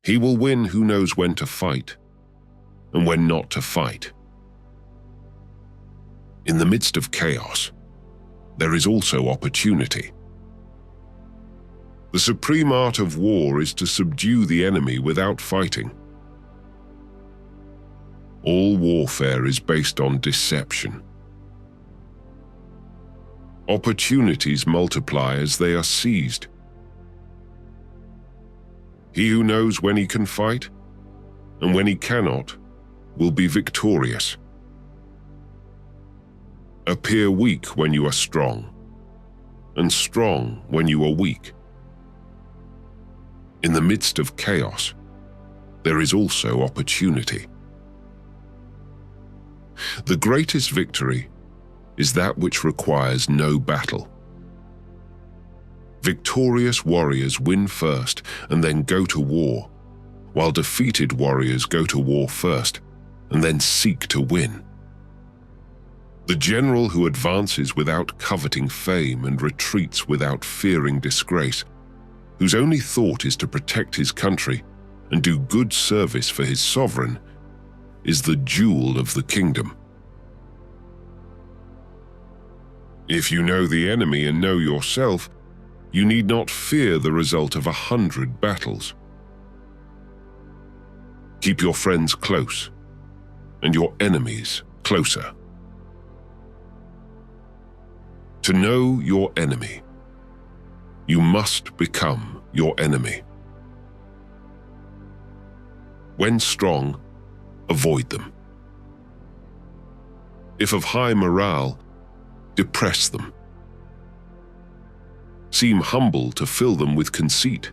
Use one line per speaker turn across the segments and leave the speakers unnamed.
He will win who knows when to fight and when not to fight. In the midst of chaos, there is also opportunity. The supreme art of war is to subdue the enemy without fighting. All warfare is based on deception. Opportunities multiply as they are seized. He who knows when he can fight and when he cannot will be victorious. Appear weak when you are strong, and strong when you are weak. In the midst of chaos, there is also opportunity. The greatest victory is that which requires no battle. Victorious warriors win first and then go to war, while defeated warriors go to war first and then seek to win. The general who advances without coveting fame and retreats without fearing disgrace, whose only thought is to protect his country and do good service for his sovereign, is the jewel of the kingdom. If you know the enemy and know yourself, you need not fear the result of 100 battles. Keep your friends close and your enemies closer. To know your enemy, you must become your enemy. When strong, avoid them. If of high morale, depress them. Seem humble to fill them with conceit.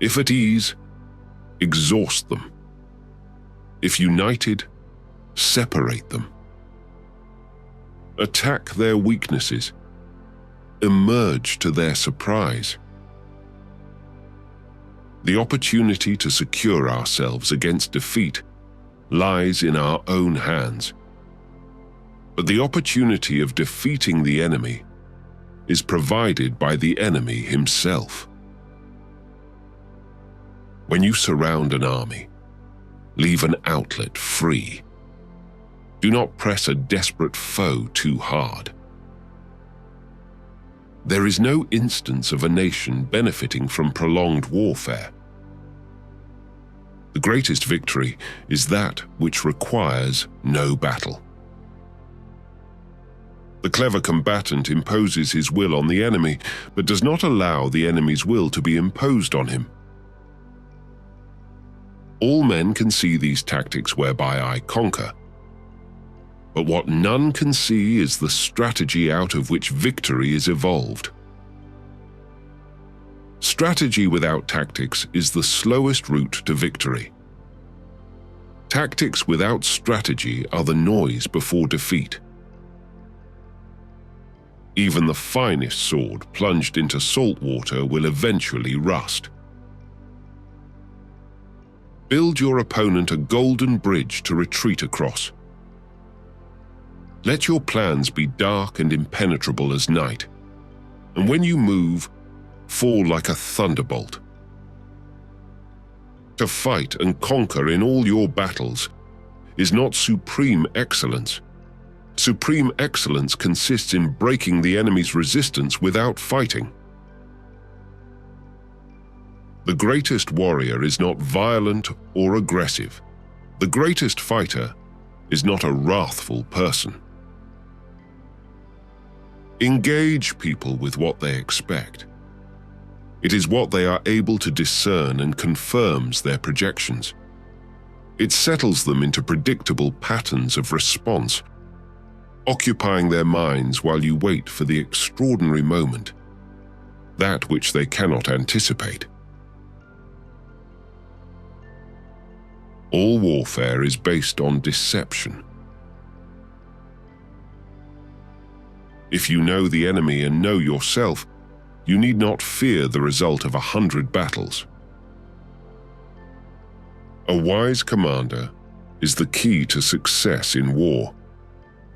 If at ease, exhaust them. If united, separate them. Attack their weaknesses. Emerge to their surprise. The opportunity to secure ourselves against defeat lies in our own hands. But the opportunity of defeating the enemy is provided by the enemy himself. When you surround an army, leave an outlet free. Do not press a desperate foe too hard. There is no instance of a nation benefiting from prolonged warfare. The greatest victory is that which requires no battle. The clever combatant imposes his will on the enemy, but does not allow the enemy's will to be imposed on him. All men can see these tactics whereby I conquer, but what none can see is the strategy out of which victory is evolved. Strategy without tactics is the slowest route to victory. Tactics without strategy are the noise before defeat. Even the finest sword plunged into salt water will eventually rust. Build your opponent a golden bridge to retreat across. Let your plans be dark and impenetrable as night, and when you move, fall like a thunderbolt. To fight and conquer in all your battles is not supreme excellence. Supreme excellence consists in breaking the enemy's resistance without fighting. The greatest warrior is not violent or aggressive. The greatest fighter is not a wrathful person. Engage people with what they expect. It is what they are able to discern and confirms their projections. It settles them into predictable patterns of response, occupying their minds while you wait for the extraordinary moment, that which they cannot anticipate. All warfare is based on deception. If you know the enemy and know yourself, you need not fear the result of 100 battles. A wise commander is the key to success in war.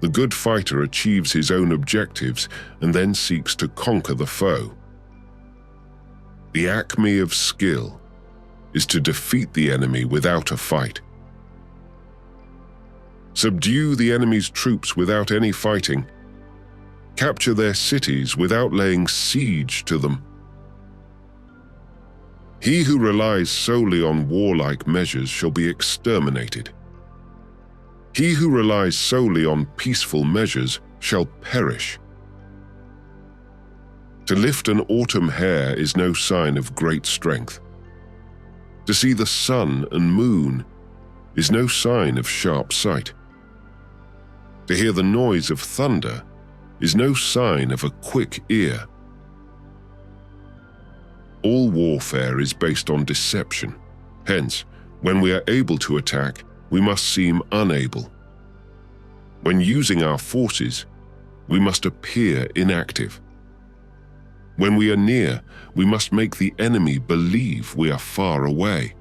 The good fighter achieves his own objectives and then seeks to conquer the foe. The acme of skill is to defeat the enemy without a fight. Subdue the enemy's troops without any fighting. Capture their cities without laying siege to them. He who relies solely on warlike measures shall be exterminated. He who relies solely on peaceful measures shall perish. To lift an autumn hair is no sign of great strength. To see the sun and moon is no sign of sharp sight. To hear the noise of thunder is no sign of a quick ear. All warfare is based on deception. Hence, when we are able to attack, we must seem unable. When using our forces, we must appear inactive. When we are near, we must make the enemy believe we are far away.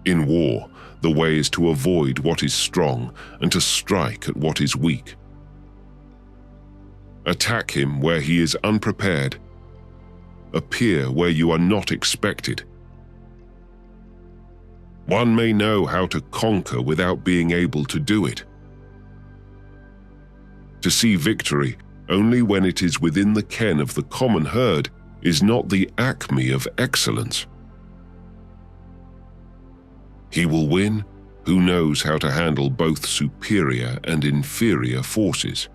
In war, the way is to avoid what is strong and to strike at what is weak. Attack him where he is unprepared. Appear where you are not expected. One may know how to conquer without being able to do it. To see victory only when it is within the ken of the common herd is not the acme of excellence. He will win who knows how to handle both superior and inferior forces.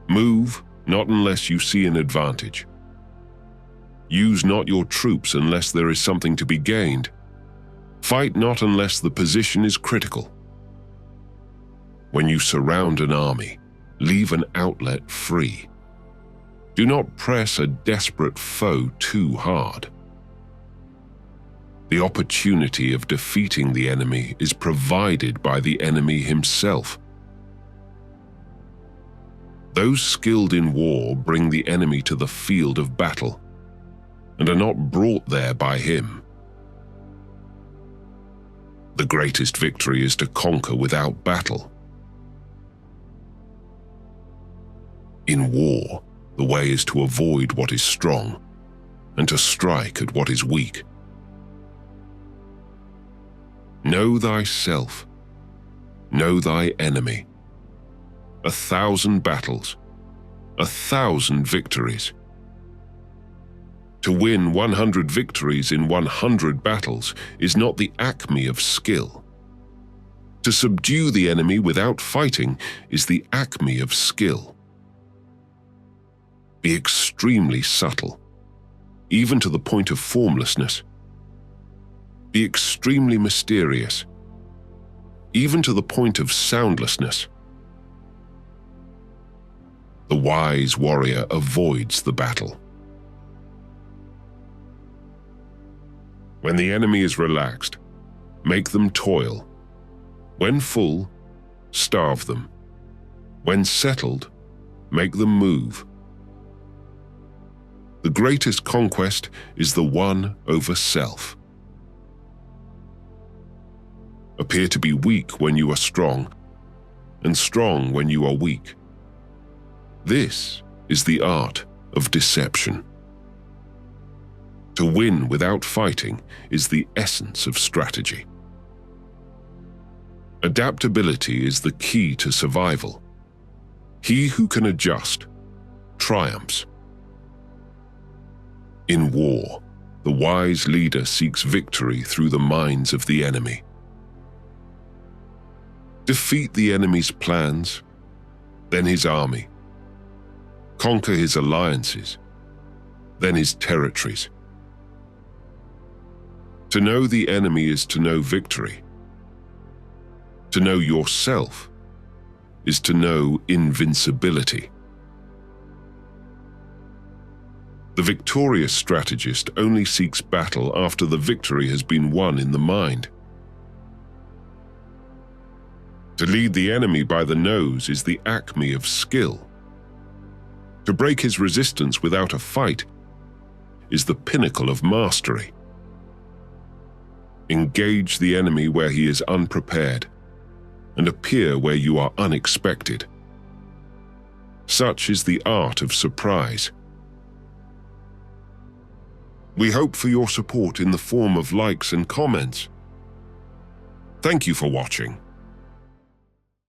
Move not unless you see an advantage. Use not your troops unless there is something to be gained. Fight not unless the position is critical. When you surround an army, leave an outlet free. Do not press a desperate foe too hard. The opportunity of defeating the enemy is provided by the enemy himself. Those skilled in war bring the enemy to the field of battle and are not brought there by him. The greatest victory is to conquer without battle. In war, the way is to avoid what is strong and to strike at what is weak. Know thyself, know thy enemy. 1,000 battles, 1,000 victories. To win 100 victories in 100 battles is not the acme of skill. To subdue the enemy without fighting is the acme of skill. Be extremely subtle, even to the point of formlessness. Be extremely mysterious, even to the point of soundlessness. The wise warrior avoids the battle. When the enemy is relaxed, make them toil. When full, starve them. When settled, make them move. The greatest conquest is the one over self. Appear to be weak when you are strong, and strong when you are weak. This is the art of deception. To win without fighting is the essence of strategy. Adaptability is the key to survival. He who can adjust triumphs. In war, the wise leader seeks victory through the minds of the enemy. Defeat the enemy's plans, then his army. Conquer his alliances, then his territories. To know the enemy is to know victory. To know yourself is to know invincibility. The victorious strategist only seeks battle after the victory has been won in the mind. To lead the enemy by the nose is the acme of skill. To break his resistance without a fight is the pinnacle of mastery. Engage the enemy where he is unprepared, and appear where you are unexpected. Such is the art of surprise. We hope for your support in the form of likes and comments. Thank you for watching.